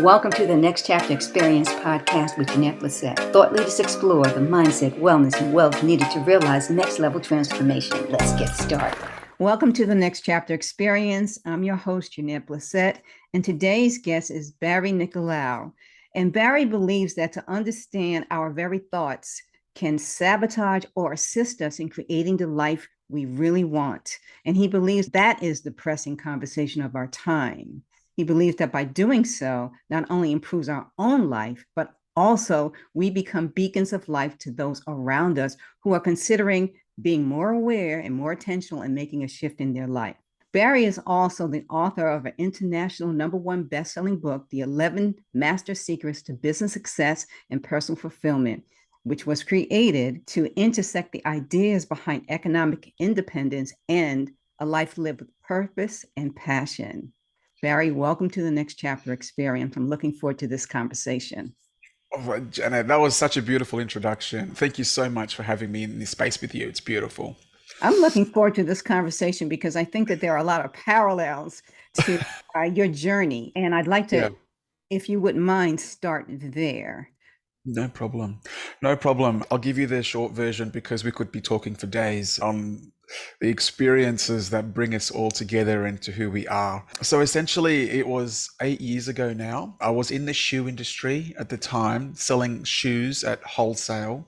Welcome to the Next Chapter Experience podcast with Jeanette Lissette. Thought leaders explore the mindset, wellness, and wealth needed to realize next level transformation. Let's get started. Welcome to the Next Chapter Experience. I'm your host, Jeanette Lissette, and today's guest is Barry Nicolaou. And Barry believes that to understand our very thoughts can sabotage or assist us in creating the life we really want. And he believes that is the pressing conversation of our time. He believes that by doing so, not only improves our own life, but also we become beacons of life to those around us who are considering being more aware and more intentional and making a shift in their life. Barry is also the author of an international #1 best-selling book, The 11 Master Secrets to Business Success and Personal Fulfillment, which was created to intersect the ideas behind economic independence and a life lived with purpose and passion. Barry, welcome to the Next Chapter Experience. I'm looking forward to this conversation. Oh, Janet, that was such a beautiful introduction. Thank you so much for having me in this space with you. It's beautiful. I'm looking forward to this conversation because I think that there are a lot of parallels to your journey. And I'd like Yeah, to, if you wouldn't mind, start there. no problem. No problem. I'll give you the short version because we could be talking for days on the experiences that bring us all together into who we are. So essentially, it was 8 years ago now. I was in the shoe industry at the time, selling shoes at wholesale.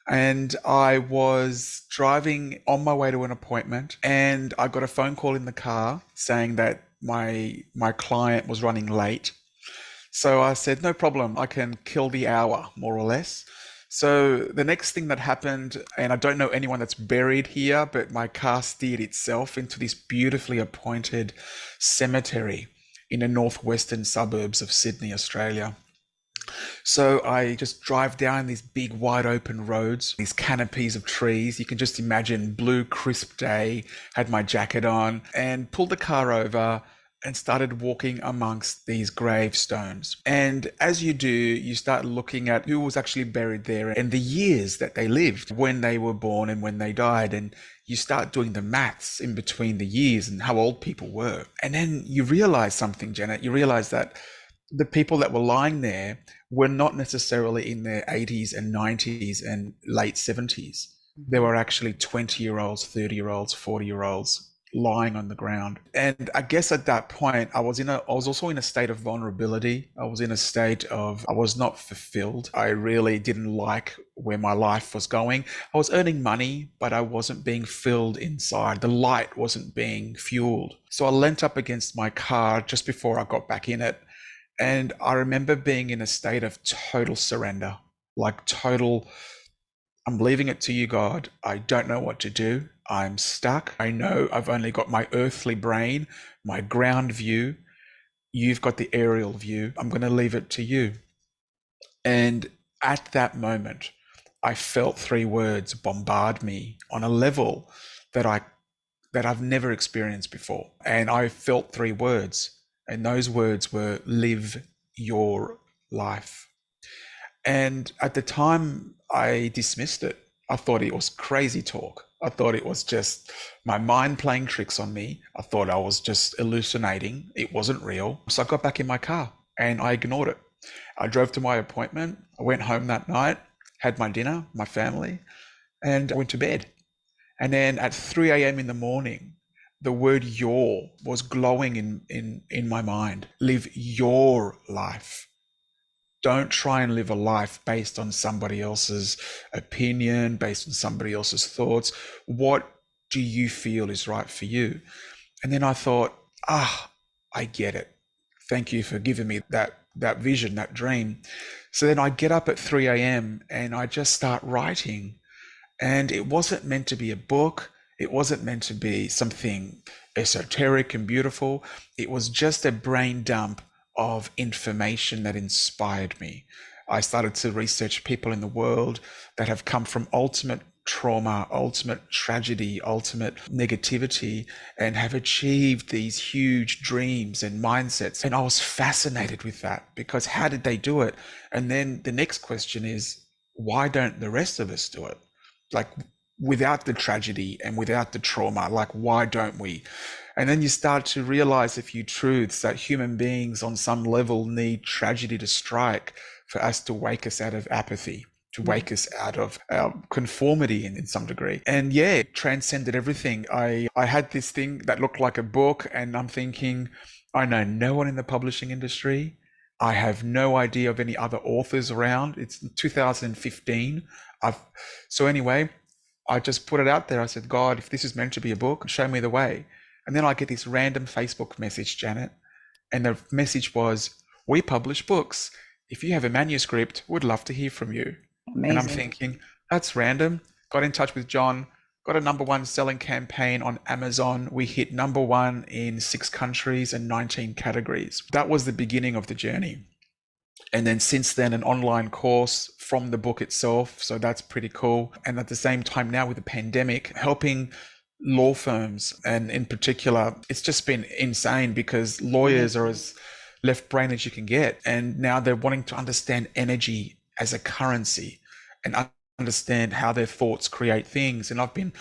And I was driving on my way to an appointment, and I got a phone call in the car saying that my client was running late. So I said, no problem, I can kill the hour, more or less. So the next thing that happened, and I don't know anyone that's buried here, but my car steered itself into this beautifully appointed cemetery in the northwestern suburbs of Sydney, Australia. So I just drive down these big wide open roads, these canopies of trees. You can just imagine blue crisp day, had my jacket on and pulled the car over and started walking amongst these gravestones. And as you do, you start looking at who was actually buried there and the years that they lived, when they were born and when they died. And you start doing the maths in between the years and how old people were. And then you realize something, Janet. You realize that the people that were lying there were not necessarily in their 80s and 90s and late 70s. There were actually 20-year-olds, 30-year-olds, 40-year-olds lying on the ground. And I guess at that point, I was also in a state of vulnerability. I was in a state of, I was not fulfilled. I really didn't like where my life was going. I was earning money, but I wasn't being filled inside. The light wasn't being fueled. So I leant up against my car just before I got back in it. And I remember being in a state of total surrender, like total, I'm leaving it to you, God. I don't know what to do. I'm stuck. I know I've only got my earthly brain, my ground view. You've got the aerial view. I'm going to leave it to you. And at that moment, I felt three words bombard me on a level that I've never experienced before. And I felt three words, and those words were live your life. And at the time, I dismissed it. I thought it was crazy talk. I thought it was just my mind playing tricks on me. I thought I was just hallucinating. It wasn't real. So I got back in my car and I ignored it. I drove to my appointment. I went home that night, had my dinner, my family, and I went to bed. And then at 3 a.m. in the morning, the word your was glowing in my mind. Live your life. Don't try and live a life based on somebody else's opinion, based on somebody else's thoughts. What do you feel is right for you? And then I thought, I get it. Thank you for giving me that vision, that dream. So then I get up at 3 a.m. and I just start writing. And it wasn't meant to be a book. It wasn't meant to be something esoteric and beautiful. It was just a brain dump of information that inspired me. I started to research people in the world that have come from ultimate trauma, ultimate tragedy, ultimate negativity, and have achieved these huge dreams and mindsets. And I was fascinated with that because how did they do it? And then the next question is, why don't the rest of us do it? Like, without the tragedy and without the trauma, like, why don't we? And then you start to realize a few truths that human beings on some level need tragedy to strike for us to wake us out of apathy, to wake us out of our conformity in some degree. And yeah, it transcended everything. I had this thing that looked like a book, and I'm thinking, I know no one in the publishing industry. I have no idea of any other authors around. It's 2015. So anyway, I just put it out there. I said, God, if this is meant to be a book, show me the way. And then I get this random Facebook message, Janet, and the message was, we publish books. If you have a manuscript, we'd love to hear from you. Amazing. And I'm thinking, that's random. Got in touch with John, got a #1 selling campaign on Amazon. We hit #1 in 6 countries and 19 categories. That was the beginning of the journey. And then since then, an online course from the book itself. So that's pretty cool. And at the same time now with the pandemic, helping law firms. And in particular, it's just been insane because lawyers are as left brain as you can get. And now they're wanting to understand energy as a currency and understand how their thoughts create things. And I've been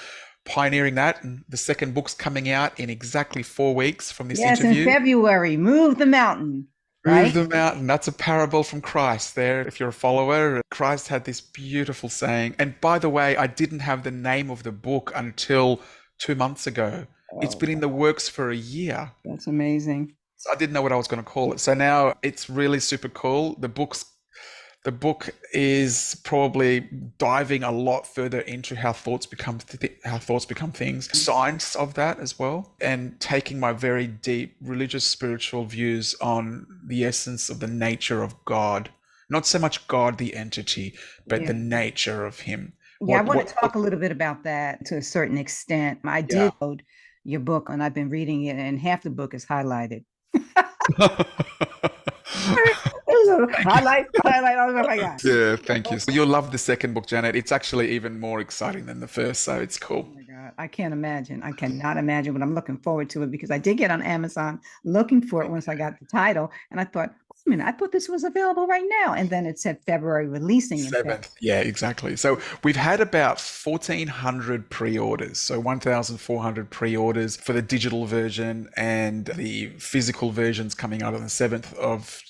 pioneering that. And the second book's coming out in exactly 4 weeks from this interview. Yes, in February. Move the mountain. Right? Move the mountain. That's a parable from Christ there. If you're a follower, Christ had this beautiful saying. And by the way, I didn't have the name of the book until 2 months ago. It's been in the works for a year. That's amazing. So I didn't know what I was going to call it. So now it's really super cool. The book is probably diving a lot further into how thoughts become things, science of that as well, and taking my very deep religious, spiritual views on the essence of the nature of God. Not so much God, the entity, but the nature of him. Yeah, I want to talk a little bit about that to a certain extent. I did read your book, and I've been reading it, and half the book is highlighted. Highlight. Oh my God. Yeah, thank you. So you'll love the second book, Janet. It's actually even more exciting than the first, so it's cool. Oh my God. I can't imagine. I cannot imagine, but I'm looking forward to it because I did get on Amazon looking for it once I got the title, and I thought, wait a minute, I thought this was available right now. And then it said February releasing. 7th. Yeah, exactly. So we've had about 1,400 pre-orders. So 1,400 pre-orders for the digital version, and the physical version's coming out on the 7th of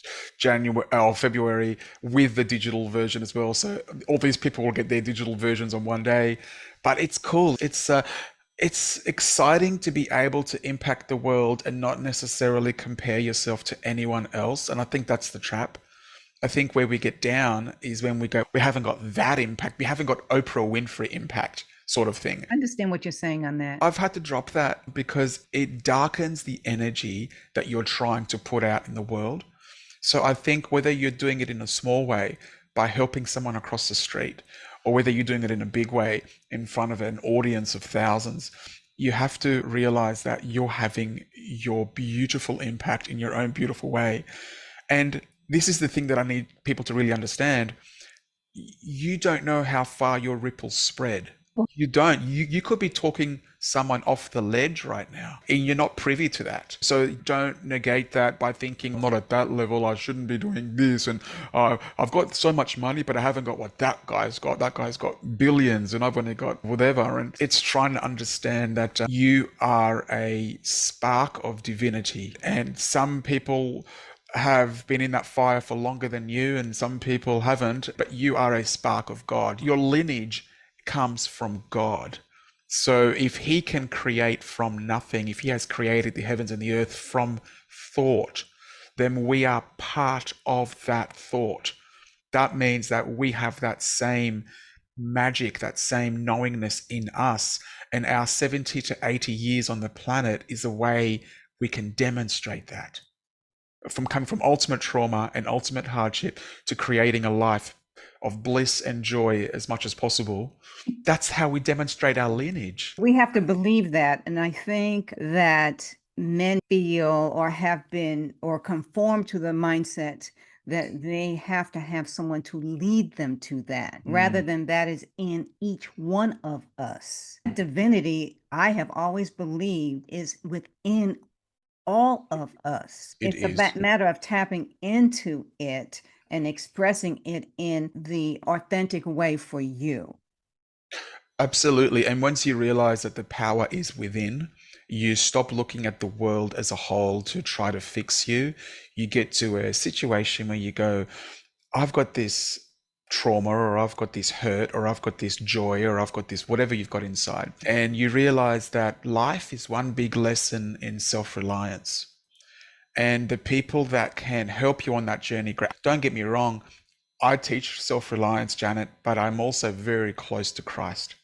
February with the digital version as well. So all these people will get their digital versions on one day. But it's cool. It's exciting to be able to impact the world and not necessarily compare yourself to anyone else. And I think that's the trap. I think where we get down is when we go, we haven't got that impact. We haven't got Oprah Winfrey impact sort of thing. I understand what you're saying on that. I've had to drop that because it darkens the energy that you're trying to put out in the world. So I think whether you're doing it in a small way by helping someone across the street, or whether you're doing it in a big way in front of an audience of thousands, you have to realize that you're having your beautiful impact in your own beautiful way. And this is the thing that I need people to really understand. You don't know how far your ripples spread. You don't. You could be talking someone off the ledge right now, and you're not privy to that. So don't negate that by thinking, I'm not at that level, I shouldn't be doing this, and I've got so much money, but I haven't got what that guy's got. That guy's got billions, and I've only got whatever. And it's trying to understand that you are a spark of divinity, and some people have been in that fire for longer than you, and some people haven't, but you are a spark of God. Your lineage comes from God. So if he can create from nothing, if he has created the heavens and the earth from thought, then we are part of that thought. That means that we have that same magic, that same knowingness in us, and our 70 to 80 years on the planet is a way we can demonstrate that. From coming from ultimate trauma and ultimate hardship to creating a life of bliss and joy as much as possible. That's how we demonstrate our lineage. We have to believe that. And I think that men feel or have been or conform to the mindset that they have to have someone to lead them to that, rather than that is in each one of us. Divinity, I have always believed, is within all of us. It's a matter of tapping into it and expressing it in the authentic way for you. Absolutely. And once you realize that the power is within, You stop looking at the world as a whole to try to fix you. You get to a situation where you go, I've got this trauma, or I've got this hurt, or I've got this joy, or I've got this whatever you've got inside. And you realize that life is one big lesson in self-reliance. And the people that can help you on that journey, don't get me wrong, I teach self-reliance, Janet, but I'm also very close to Christ.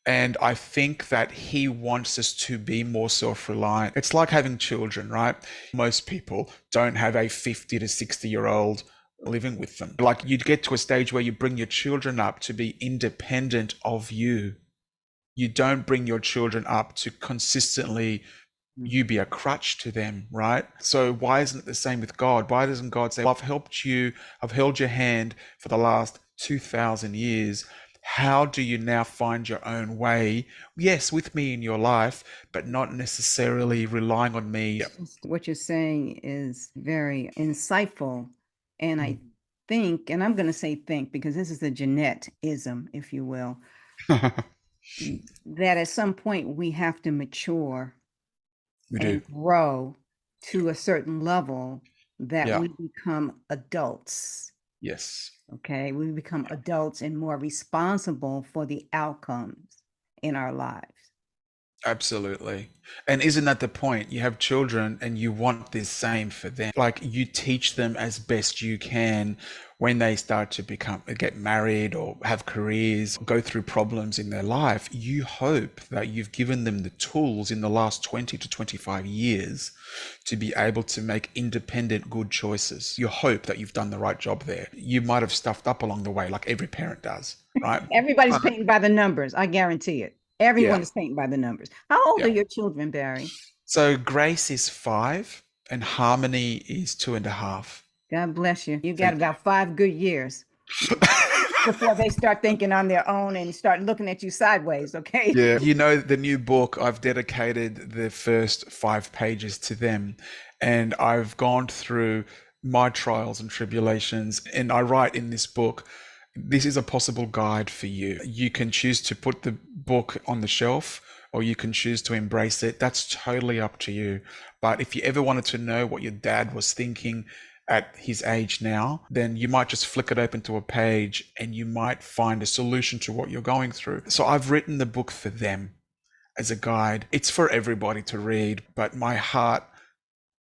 And I think that he wants us to be more self-reliant. It's like having children, right? Most people don't have a 50 to 60-year-old living with them. Like, you get to a stage where you bring your children up to be independent of you. You don't bring your children up to consistently you be a crutch to them, right? So why isn't it the same with God? Why doesn't God say, well, I've helped you, I've held your hand for the last 2,000 years. How do you now find your own way? Yes, with me in your life, but not necessarily relying on me. What you're saying is very insightful. And I think, and I'm going to say think, because this is a Jeanette-ism, if you will, that at some point we have to mature and grow to a certain level that we become adults. Yes. Okay. We become adults and more responsible for the outcomes in our lives. Absolutely. And isn't that the point? You have children and you want the same for them. Like, you teach them as best you can when they start to get married or have careers, go through problems in their life. You hope that you've given them the tools in the last 20 to 25 years to be able to make independent, good choices. You hope that you've done the right job there. You might have stuffed up along the way, like every parent does, right? Everybody's painting by the numbers. I guarantee it. Everyone is painting by the numbers. How old are your children, Barry? So Grace is 5 and Harmony is 2.5. God bless you. You got about 5 good years before they start thinking on their own and start looking at you sideways, okay? Yeah. You know, the new book, I've dedicated the first 5 pages to them, and I've gone through my trials and tribulations, and I write in this book, this is a possible guide for you. You can choose to put the book on the shelf, or you can choose to embrace it. That's totally up to you. But if you ever wanted to know what your dad was thinking at his age now, then you might just flick it open to a page and you might find a solution to what you're going through. So I've written the book for them as a guide. It's for everybody to read, but my heart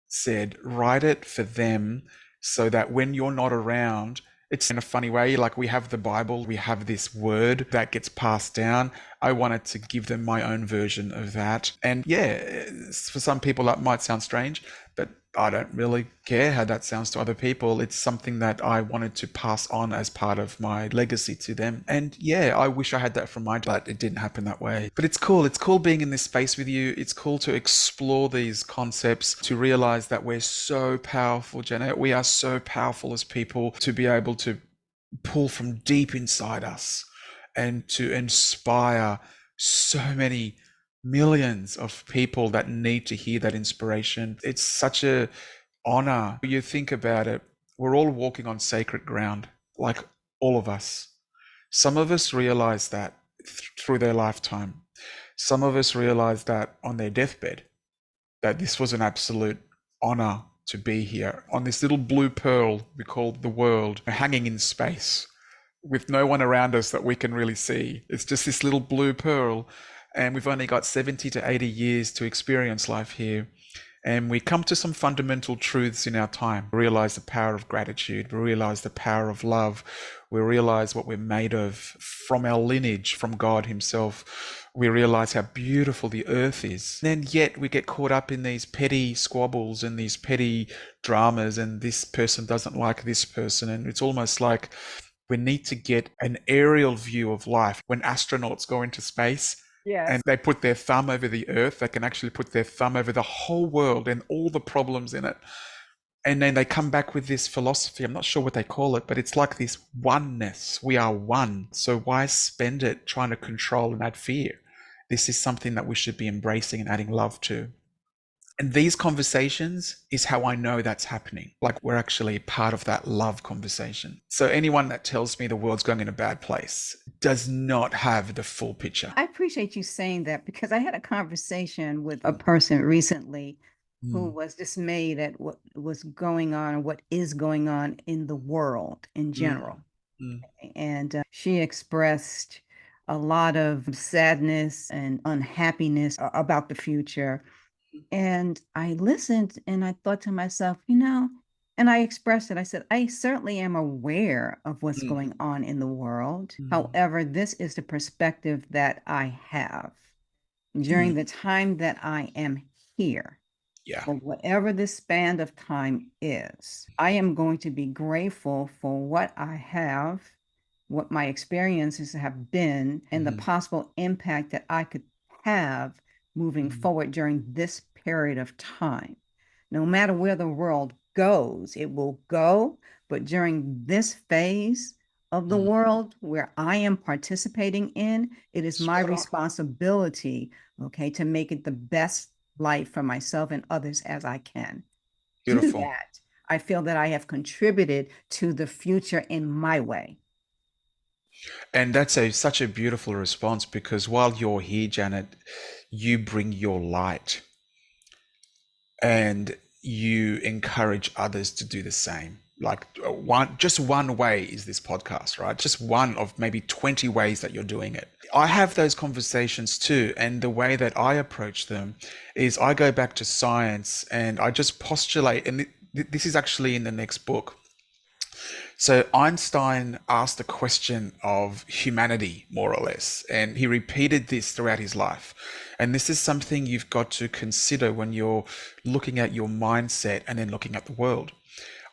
said, write it for them so that when you're not around, it's in a funny way, like we have the Bible, we have this word that gets passed down. I wanted to give them my own version of that. And yeah, for some people that might sound strange, but I don't really care how that sounds to other people. It's something that I wanted to pass on as part of my legacy to them. And yeah, I wish I had that from my dad. It didn't happen that way. But it's cool. It's cool being in this space with you. It's cool to explore these concepts, to realize that we're so powerful, Janet. We are so powerful as people to be able to pull from deep inside us and to inspire so many millions of people that need to hear that inspiration. It's such a honor. You think about it, we're all walking on sacred ground, like all of us. Some of us realize that through their lifetime. Some of us realize that on their deathbed, that this was an absolute honor to be here on this little blue pearl we call the world, hanging in space with no one around us that we can really see. It's just this little blue pearl. And we've only got 70 to 80 years to experience life here. And we come to some fundamental truths in our time. We realize the power of gratitude. We realize the power of love. We realize what we're made of from our lineage, from God himself. We realize how beautiful the earth is. And yet we get caught up in these petty squabbles and these petty dramas, and this person doesn't like this person. And it's almost like we need to get an aerial view of life. When astronauts go into space, and they put their thumb over the earth, they can actually put their thumb over the whole world and all the problems in it. And then they come back with this philosophy. I'm not sure what they call it, but it's like this oneness. We are one. So why spend it trying to control and add fear? This is something that we should be embracing and adding love to. And these conversations is how I know that's happening. Like, we're actually part of that love conversation. So anyone that tells me the world's going in a bad place does not have the full picture. I appreciate you saying that because I had a conversation with a person recently who Mm, was dismayed at what was going on or what is going on in the world in mm, general. mm, And she expressed a lot of sadness and unhappiness about the future. And I listened and I thought to myself, and I expressed it. I said, I certainly am aware of what's mm, going on in the world. mm, However, this is the perspective that I have mm. during the time that I am here Yeah. for whatever the span of time is. I am going to be grateful for what I have, what my experiences have been, and the Mhm, possible impact that I could have moving mm, forward during this period of time. No matter where the world goes, it will go. But during this phase of the mm. world where I am participating in, it is my Spot on. responsibility, okay, to make it the best life for myself and others as I can. Do Beautiful. that. I feel that I have contributed to the future in my way. And that's such a beautiful response because while you're here, Janet, you bring your light and you encourage others to do the same. Like just one way is this podcast, right? Just one of maybe 20 ways that you're doing it. I have those conversations too. And the way that I approach them is I go back to science and I just postulate, and this is actually in the next book. So Einstein asked the question of humanity, more or less, and he repeated this throughout his life. And this is something you've got to consider when you're looking at your mindset and then looking at the world.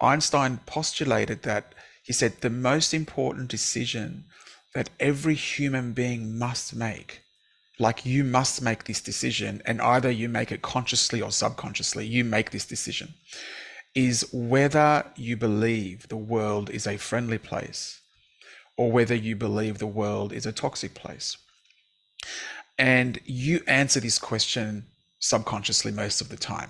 Einstein postulated that he said the most important decision that every human being must make, like you must make this decision, and either you make it consciously or subconsciously, you make this decision, is whether you believe the world is a friendly place or whether you believe the world is a toxic place. And you answer this question subconsciously most of the time.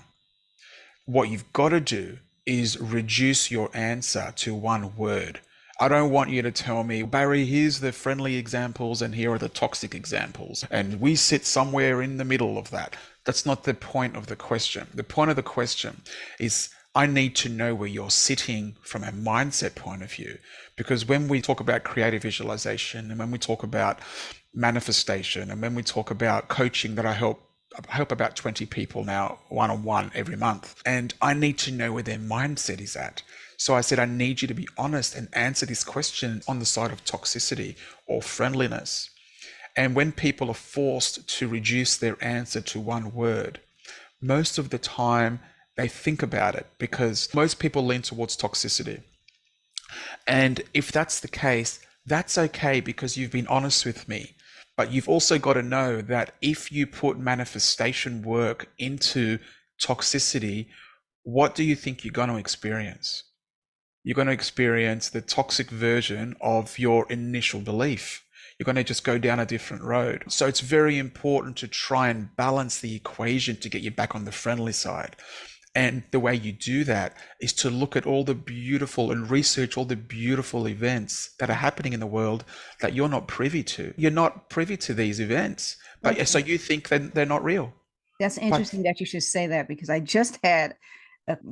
What you've got to do is reduce your answer to one word. I don't want you to tell me, Barry, here's the friendly examples and here are the toxic examples. And we sit somewhere in the middle of that. That's not the point of the question. The point of the question is I need to know where you're sitting from a mindset point of view. Because when we talk about creative visualization and when we talk about manifestation and when we talk about coaching that I help about 20 people now one-on-one every month. And I need to know where their mindset is at. So I said, I need you to be honest and answer this question on the side of toxicity or friendliness. And when people are forced to reduce their answer to one word, most of the time they think about it because most people lean towards toxicity. And if that's the case, that's okay because you've been honest with me. But you've also got to know that if you put manifestation work into toxicity, what do you think you're going to experience? You're going to experience the toxic version of your initial belief. You're going to just go down a different road. So it's very important to try and balance the equation to get you back on the friendly side. And the way you do that is to look at all the beautiful and research all the beautiful events that are happening in the world that you're not privy to. You're not privy to these events, but so Okay. you think that they're not real. That's But interesting that you should say that because I just had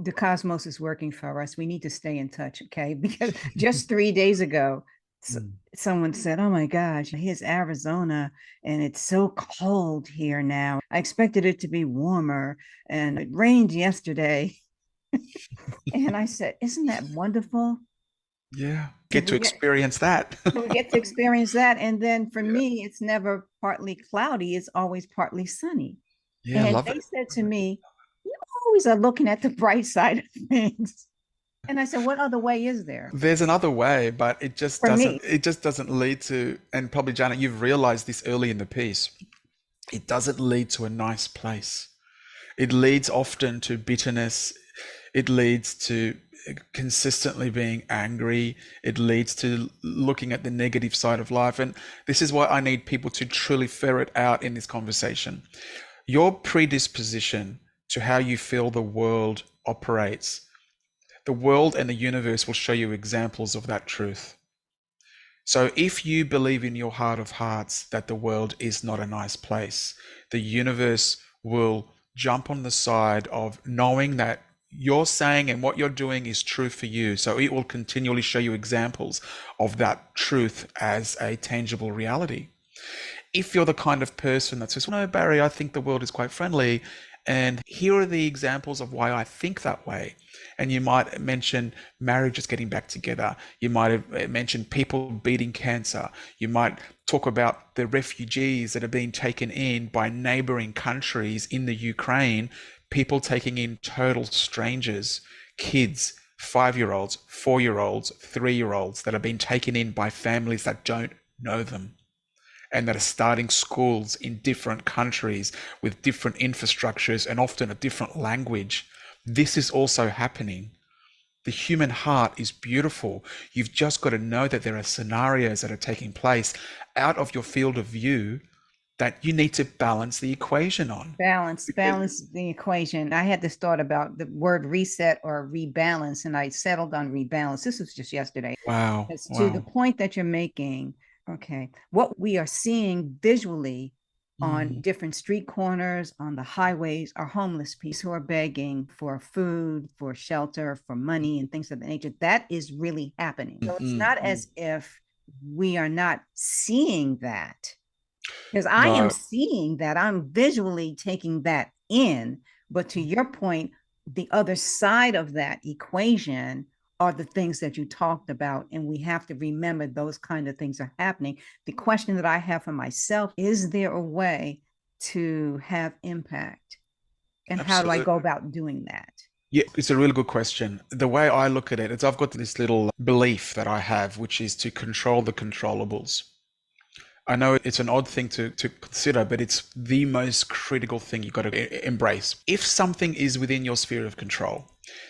the cosmos is working for us. We need to stay in touch, okay? Because just 3 days ago, Mm. someone said, "Oh my gosh, here's Arizona, and it's so cold here now. I expected it to be warmer, and it rained yesterday." And I said, "Isn't that wonderful? Yeah, If get to we get experience that. we get to experience that." And then for Yeah, me, it's never partly cloudy; it's always partly sunny. yeah, And love they it. said to me, "You always are looking at the bright side of things." And I said, "What other way is there There's another way, but it just for doesn't me?" it just doesn't lead to, and probably Janet, you've realized this early in the piece. It doesn't lead to a nice place. It leads often to bitterness. It leads to consistently being angry. It leads to looking at the negative side of life. And this is why I need people to truly ferret out in this conversation. Your predisposition to how you feel the world operates, the world and the universe will show you examples of that truth. So if you believe in your heart of hearts that the world is not a nice place, the universe will jump on the side of knowing that you're saying and what you're doing is true for you. So it will continually show you examples of that truth as a tangible reality. If you're the kind of person that says, well, no, Barry, I think the world is quite friendly, and here are the examples of why I think that way. And you might mention marriages getting back together. You might have mentioned people beating cancer. You might talk about the refugees that are being taken in by neighboring countries in the Ukraine, people taking in total strangers, kids, 5 year olds, 4 year olds, 3 year olds that are being taken in by families that don't know them and that are starting schools in different countries with different infrastructures and often a different language. This is also happening. The human heart is beautiful. You've just got to know that there are scenarios that are taking place out of your field of view that you need to balance the equation on. Balance the equation. I had this thought about the word reset or rebalance, and I settled on rebalance. This was just yesterday. Wow. As to the Wow. point that you're making, okay, what we are seeing visually on Mm, different street corners, on the highways, are homeless people who are begging for food, for shelter, for money, and things of that nature. That is really happening. So it's not as if we are not seeing that, because I am no. seeing that, I'm visually taking that in. But to your point, the other side of that equation are the things that you talked about. And we have to remember those kind of things are happening. The question that I have for myself, is there a way to have impact? And how do I go Absolutely. about doing that? Yeah, it's a really good question. The way I look at it is I've got this little belief that I have, which is to control the controllables. I know it's an odd thing to consider, but it's the most critical thing you've got to embrace. If something is within your sphere of control,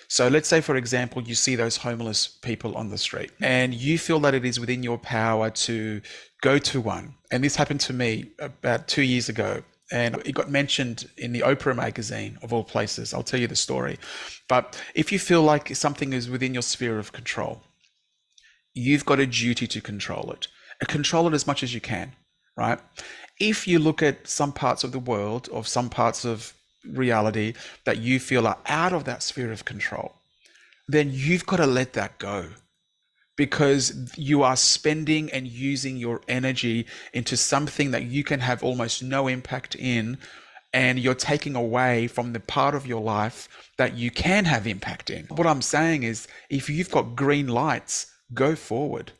so let's say, for example, you see those homeless people on the street and you feel that it is within your power to go to one. And this happened to me about 2 years ago. And it got mentioned in the Oprah magazine, of all places. I'll tell you the story. But if you feel like something is within your sphere of control, you've got a duty to control it and control it as much as you can, right? If you look at some parts of the world or some parts of reality that you feel are out of that sphere of control, then you've got to let that go because you are spending and using your energy into something that you can have almost no impact in, and you're taking away from the part of your life that you can have impact in. What I'm saying is, if you've got green lights, go forward,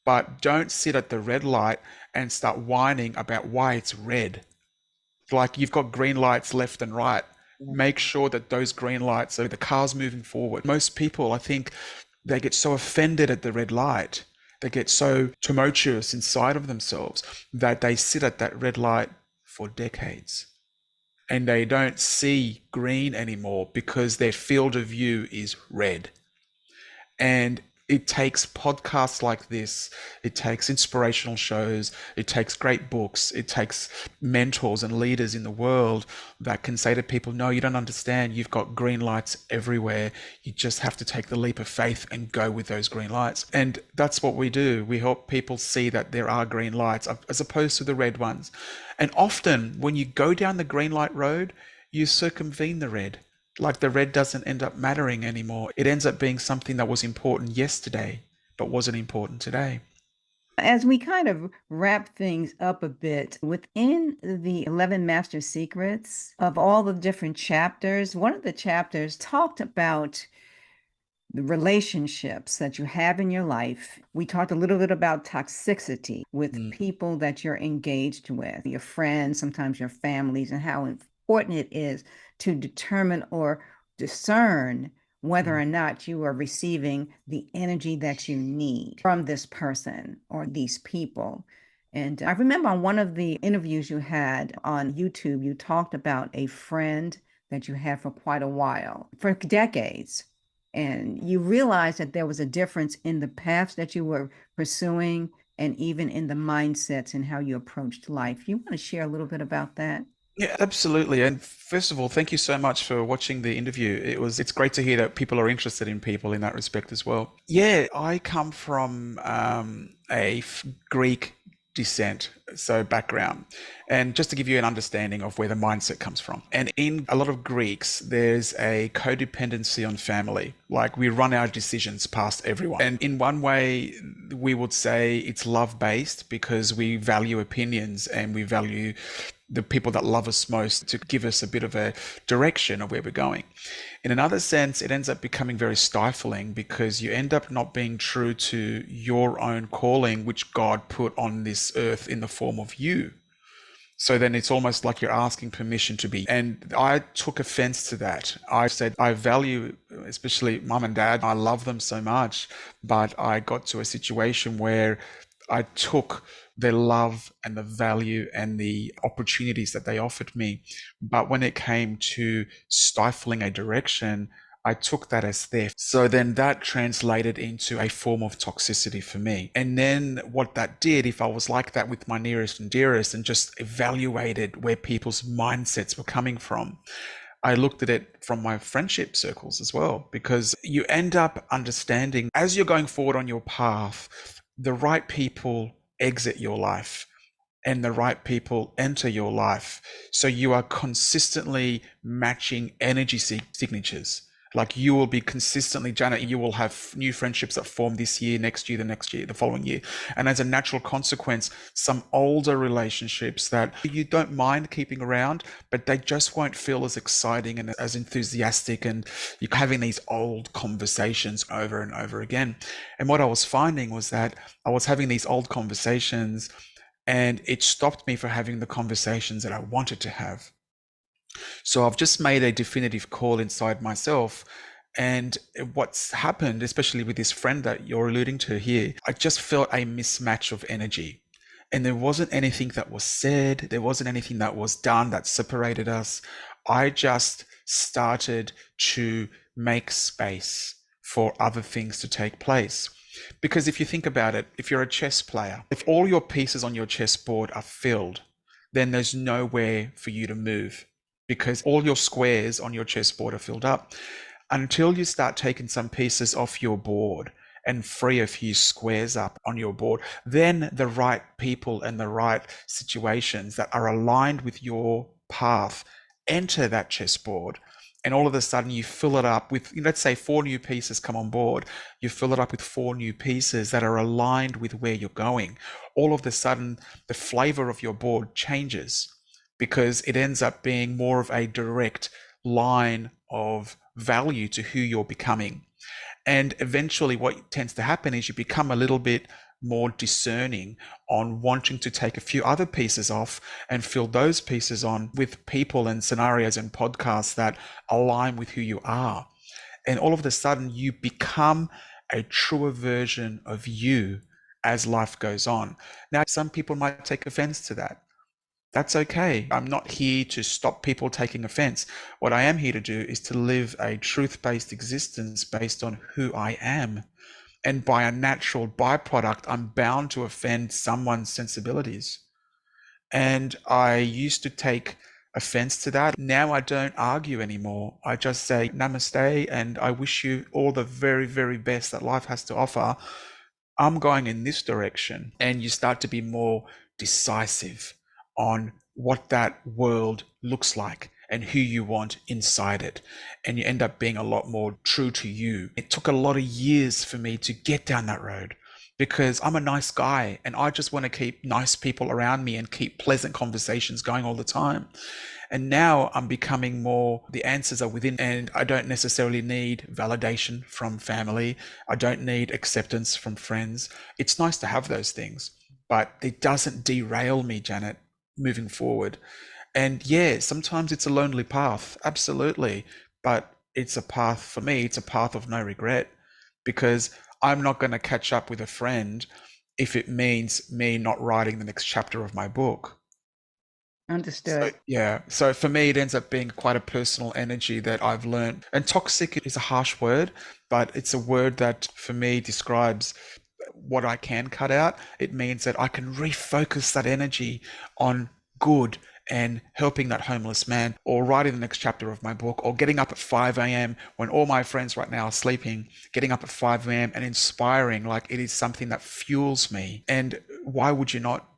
but don't sit at the red light and start whining about why it's red. Like, you've got green lights left and right. Make sure that those green lights are the cars moving forward. Most people, I think, they get so offended at the red light. They get so tumultuous inside of themselves that they sit at that red light for decades and they don't see green anymore because their field of view is red. And it takes podcasts like this, it takes inspirational shows, it takes great books, it takes mentors and leaders in the world that can say to people, no, you don't understand. You've got green lights everywhere. You just have to take the leap of faith and go with those green lights. And that's what we do. We help people see that there are green lights as opposed to the red ones. And often when you go down the green light road, you circumvene the red. Like, the red doesn't end up mattering anymore. It ends up being something that was important yesterday, but wasn't important today. As we kind of wrap things up a bit, within the 11 Master Secrets, of all the different chapters, one of the chapters talked about the relationships that you have in your life. We talked a little bit about toxicity with Mm, people that you're engaged with, your friends, sometimes your families, and how important it is to determine or discern whether mm, or not you are receiving the energy that you need from this person or these people. And I remember on one of the interviews you had on YouTube, you talked about a friend that you had for quite a while, for decades, and you realized that there was a difference in the paths that you were pursuing and even in the mindsets and how you approached life. You want to share a little bit about that? Yeah, absolutely. And first of all, thank you so much for watching the interview. It's great to hear that people are interested in people in that respect as well. Yeah, I come from Greek descent, so background. And just to give you an understanding of where the mindset comes from. And in a lot of Greeks, there's a codependency on family. Like we run our decisions past everyone. And in one way, we would say it's love based because we value opinions and we value the people that love us most to give us a bit of a direction of where we're going. In another sense, it ends up becoming very stifling because you end up not being true to your own calling, which God put on this earth in the form of you. So then it's almost like you're asking permission to be. And I took offense to that. I said, I value, especially mum and dad, I love them so much. But I got to a situation where I took their love and the value and the opportunities that they offered me. But when it came to stifling a direction, I took that as theft. So then that translated into a form of toxicity for me. And then what that did, if I was like that with my nearest and dearest and just evaluated where people's mindsets were coming from, I looked at it from my friendship circles as well, because you end up understanding as you're going forward on your path, the right people exit your life and the right people enter your life. So you are consistently matching energy signatures. Like you will be consistently, Janet, you will have new friendships that form this year, next year, the next year, the following year. And as a natural consequence, some older relationships that you don't mind keeping around, but they just won't feel as exciting and as enthusiastic. And you're having these old conversations over and over again. And what I was finding was that I was having these old conversations and it stopped me from having the conversations that I wanted to have. So I've just made a definitive call inside myself. And what's happened, especially with this friend that you're alluding to here, I just felt a mismatch of energy. And there wasn't anything that was said, there wasn't anything that was done that separated us. I just started to make space for other things to take place. Because if you think about it, if you're a chess player, if all your pieces on your chessboard are filled, then there's nowhere for you to move because all your squares on your chessboard are filled up. Until you start taking some pieces off your board and free a few squares up on your board, then the right people and the right situations that are aligned with your path enter that chessboard. And all of a sudden you fill it up with, let's say 4 new pieces come on board. You fill it up with 4 new pieces that are aligned with where you're going. All of a sudden, the flavor of your board changes because it ends up being more of a direct line of value to who you're becoming. And eventually what tends to happen is you become a little bit more discerning on wanting to take a few other pieces off and fill those pieces on with people and scenarios and podcasts that align with who you are. And all of a sudden you become a truer version of you as life goes on. Now, some people might take offense to that. That's okay. I'm not here to stop people taking offense. What I am here to do is to live a truth-based existence based on who I am. And by a natural byproduct, I'm bound to offend someone's sensibilities. And I used to take offense to that. Now I don't argue anymore. I just say namaste and I wish you all the very, very best that life has to offer. I'm going in this direction. And you start to be more decisive on what that world looks like and who you want inside it. And you end up being a lot more true to you. It took a lot of years for me to get down that road because I'm a nice guy and I just want to keep nice people around me and keep pleasant conversations going all the time. And now I'm becoming more, the answers are within, and I don't necessarily need validation from family. I don't need acceptance from friends. It's nice to have those things, but it doesn't derail me, Janet, moving forward. And yeah, sometimes it's a lonely path, absolutely. But it's a path for me, it's a path of no regret because I'm not going to catch up with a friend if it means me not writing the next chapter of my book. So, Understood. yeah. So for me, it ends up being quite a personal energy that I've learned. And toxic is a harsh word, but it's a word that for me describes what I can cut out. It means that I can refocus that energy on good and helping that homeless man, or writing the next chapter of my book, or getting up at 5 a.m. when all my friends right now are sleeping, getting up at 5 a.m. and inspiring, like it is something that fuels me. And why would you not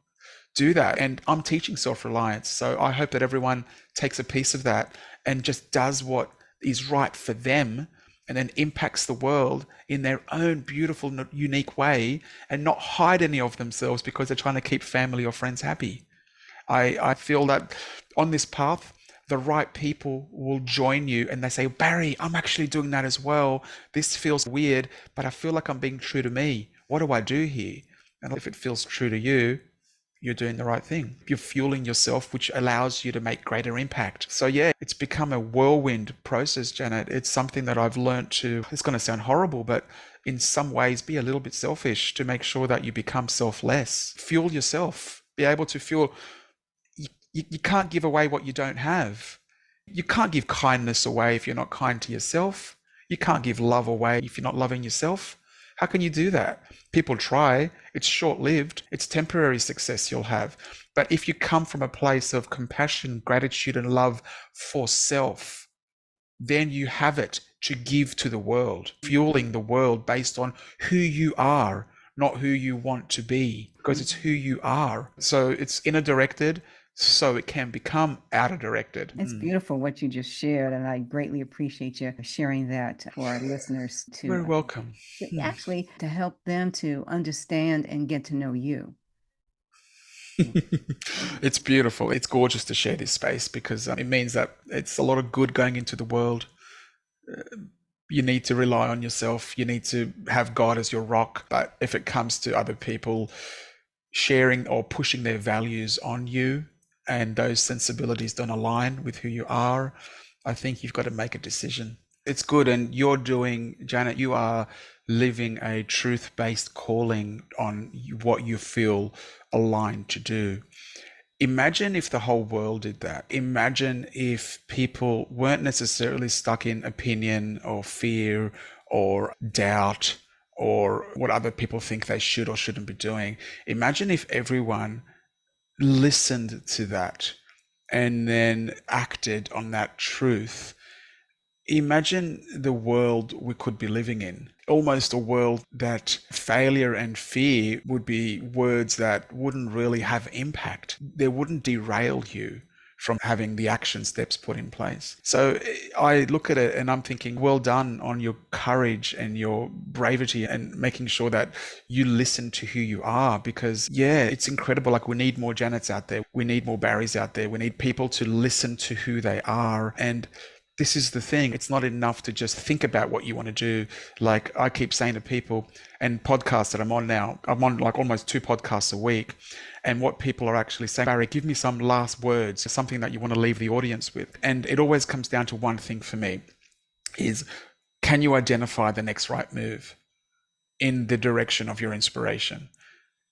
do that? And I'm teaching self-reliance. So I hope that everyone takes a piece of that and just does what is right for them, and then impacts the world in their own beautiful, unique way, and not hide any of themselves because they're trying to keep family or friends happy. I feel that on this path, the right people will join you and they say, Barry, I'm actually doing that as well. This feels weird, but I feel like I'm being true to me. What do I do here? And if it feels true to you, you're doing the right thing. You're fueling yourself, which allows you to make greater impact. So yeah, it's become a whirlwind process, Janet. It's something that I've learned to, it's going to sound horrible, but in some ways be a little bit selfish to make sure that you become selfless. Fuel yourself. Be able to fuel. You can't give away what you don't have. You can't give kindness away if you're not kind to yourself. You can't give love away if you're not loving yourself. How can you do that? People try. It's short-lived. It's temporary success you'll have. But if you come from a place of compassion, gratitude, and love for self, then you have it to give to the world, fueling the world based on who you are, not who you want to be, because it's who you are. So it's inner directed, so it can become outer directed. It's beautiful what you just shared, and I greatly appreciate you sharing that for our listeners You're very welcome. actually to help them to understand and get to know you. It's beautiful. It's gorgeous to share this space because it means that it's a lot of good going into the world. You need to rely on yourself. You need to have God as your rock. But if it comes to other people sharing or pushing their values on you, and those sensibilities don't align with who you are, I think you've got to make a decision. It's good. And you're doing, Janet, you are living a truth-based calling on what you feel aligned to do. Imagine if the whole world did that. Imagine if people weren't necessarily stuck in opinion or fear or doubt or what other people think they should or shouldn't be doing. Imagine if everyone listened to that and then acted on that truth. Imagine the world we could be living in. Almost a world that failure and fear would be words that wouldn't really have impact. They wouldn't derail you from having the action steps put in place. So I look at it and I'm thinking, well done on your courage and your bravery and making sure that you listen to who you are, because yeah, it's incredible. Like, we need more Janets out there. We need more Barrys out there. We need people to listen to who they are. And this is the thing. It's not enough to just think about what you want to do. Like I keep saying to people, and podcasts that I'm on now, I'm on like almost 2 podcasts a week. And what people are actually saying, Barry, give me some last words, something that you want to leave the audience with. And it always comes down to one thing for me is, can you identify the next right move in the direction of your inspiration?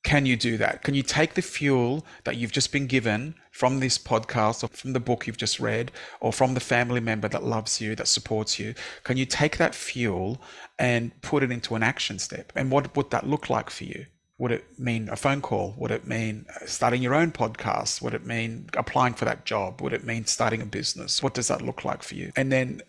Can you do that? Can you take the fuel that you've just been given from this podcast or from the book you've just read or from the family member that loves you, that supports you? Can you take that fuel and put it into an action step? And what would that look like for you? Would it mean a phone call? Would it mean starting your own podcast? Would it mean applying for that job? Would it mean starting a business? What does that look like for you? And then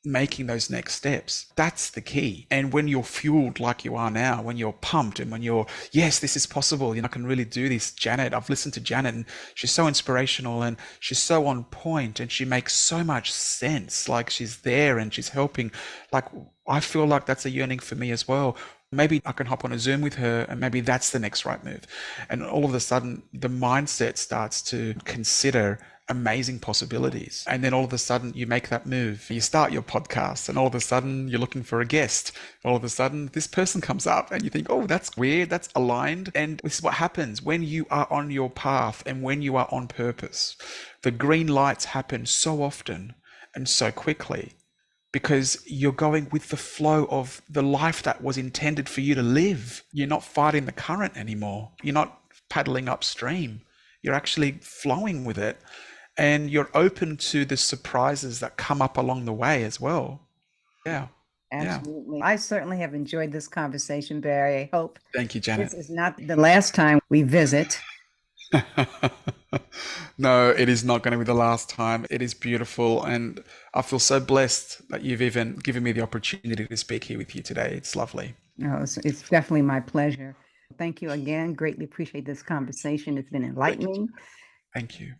making those next steps. That's the key. And when you're fueled like you are now, when you're pumped and when you're, yes, this is possible, I can really do this. Janet, I've listened to Janet and she's so inspirational and she's so on point and she makes so much sense. Like, she's there and she's helping. Like, I feel like that's a yearning for me as well. Maybe I can hop on a Zoom with her and maybe that's the next right move. And all of a sudden the mindset starts to consider amazing possibilities. And then all of a sudden you make that move. You start your podcast and all of a sudden you're looking for a guest. All of a sudden this person comes up and you think, oh, that's weird, that's aligned. And this is what happens when you are on your path and when you are on purpose. The green lights happen so often and so quickly because you're going with the flow of the life that was intended for you to live. You're not fighting the current anymore. You're not paddling upstream. You're actually flowing with it. And you're open to the surprises that come up along the way as well. Yeah. Absolutely. Yeah. I certainly have enjoyed this conversation, Barry. I hope Thank you, Janet. This is not the last time we visit. No, it is not going to be the last time. It is beautiful. And I feel so blessed that you've even given me the opportunity to speak here with you today. It's lovely. No, it's definitely my pleasure. Thank you again. Greatly appreciate this conversation. It's been Thank you. enlightening. Thank you.